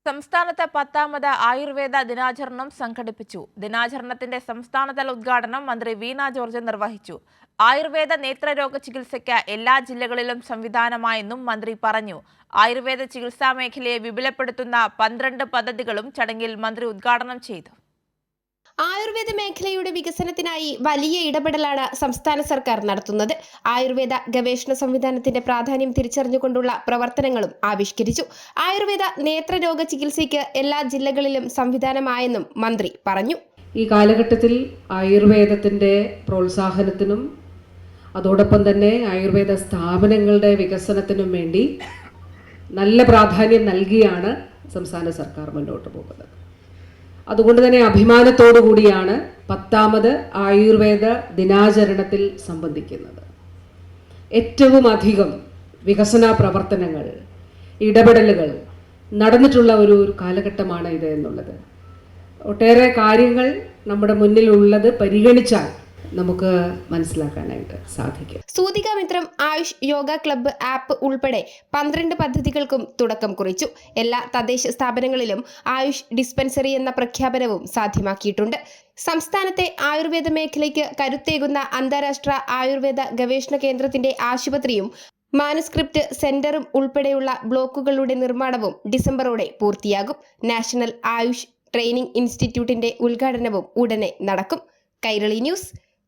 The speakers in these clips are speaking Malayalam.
സംസ്ഥാനത്ത് 10ാമത് ആയുർവേദ ദിനാചരണം സംഘടിപ്പിച്ചു. ദിനാചരണത്തിന്റെ സംസ്ഥാനതല ഉദ്ഘാടനം മന്ത്രി വീണ ജോർജ് നിർവഹിച്ചു. ആയുർവേദ നേത്രരോഗ ചികിത്സയ്ക്ക് എല്ലാ ജില്ലകളിലും സംവിധാനമായെന്നും മന്ത്രി പറഞ്ഞു. ആയുർവേദ ചികിത്സാ മേഖലയെ വിപുലപ്പെടുത്തുന്ന 12 പദ്ധതികളും ചടങ്ങിൽ മന്ത്രി ഉദ്ഘാടനം ചെയ്തു. ആയുർവേദ മേഖലയുടെ വികസനത്തിനായി വലിയ ഇടപെടലാണ് സംസ്ഥാന സർക്കാർ നടത്തുന്നത്. ആയുർവേദ ഗവേഷണ സംവിധാനത്തിന്റെ പ്രാധാന്യം തിരിച്ചറിഞ്ഞുകൊണ്ടുള്ള പ്രവർത്തനങ്ങളും ആവിഷ്കരിച്ചു. ആയുർവേദ നേത്രരോഗ ചികിത്സയ്ക്ക് എല്ലാ ജില്ലകളിലും സംവിധാനമായെന്നും മന്ത്രി പറഞ്ഞു. ഈ കാലഘട്ടത്തിൽ ആയുർവേദത്തിന്റെ പ്രോത്സാഹനത്തിനും അതോടൊപ്പം തന്നെ ആയുർവേദ സ്ഥാപനങ്ങളുടെ വികസനത്തിനും വേണ്ടി നല്ല പ്രാധാന്യം നൽകിയാണ് സംസ്ഥാന സർക്കാർ മുന്നോട്ട് പോകുന്നത്. അതുകൊണ്ട് തന്നെ അഭിമാനത്തോടു കൂടിയാണ് 10ാമത് ആയുർവേദ ദിനാചരണത്തിൽ സംബന്ധിക്കുന്നത്. ഏറ്റവും അധികം വികസന പ്രവർത്തനങ്ങൾ, ഇടപെടലുകൾ നടന്നിട്ടുള്ള ഒരു കാലഘട്ടമാണ് ഇത് എന്നുള്ളത്. ഒട്ടേറെ കാര്യങ്ങൾ നമ്മുടെ മുന്നിലുള്ളത് പരിഗണിച്ചാൽ നമുക്ക് മനസ്സിലാക്കാനായിട്ട് സാധിക്കും. സൂതിക മിത്രം ആയുഷ് യോഗ ക്ലബ്ബ് ആപ്പ് ഉൾപ്പെടെ 12 പദ്ധതികൾക്കും തുടക്കം കുറിച്ചു. എല്ലാ തദ്ദേശ സ്ഥാപനങ്ങളിലും ആയുഷ് ഡിസ്പെൻസറി എന്ന പ്രഖ്യാപനവും സാധ്യമാക്കിയിട്ടുണ്ട്. സംസ്ഥാനത്തെ ആയുർവേദ മേഖലയ്ക്ക് കരുത്തേകുന്ന അന്താരാഷ്ട്ര ആയുർവേദ ഗവേഷണ കേന്ദ്രത്തിന്റെ ആശുപത്രിയും മാനുസ്ക്രിപ്റ്റ് സെന്ററും ഉൾപ്പെടെയുള്ള ബ്ലോക്കുകളുടെ നിർമ്മാണവും ഡിസംബറോടെ പൂർത്തിയാകും. നാഷണൽ ആയുഷ് ട്രെയിനിംഗ് ഇൻസ്റ്റിറ്റ്യൂട്ടിന്റെ ഉദ്ഘാടനവും ഉടനെ നടക്കും. കൈരളി ന്യൂസ്,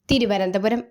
തിരുവനന്തപുരം.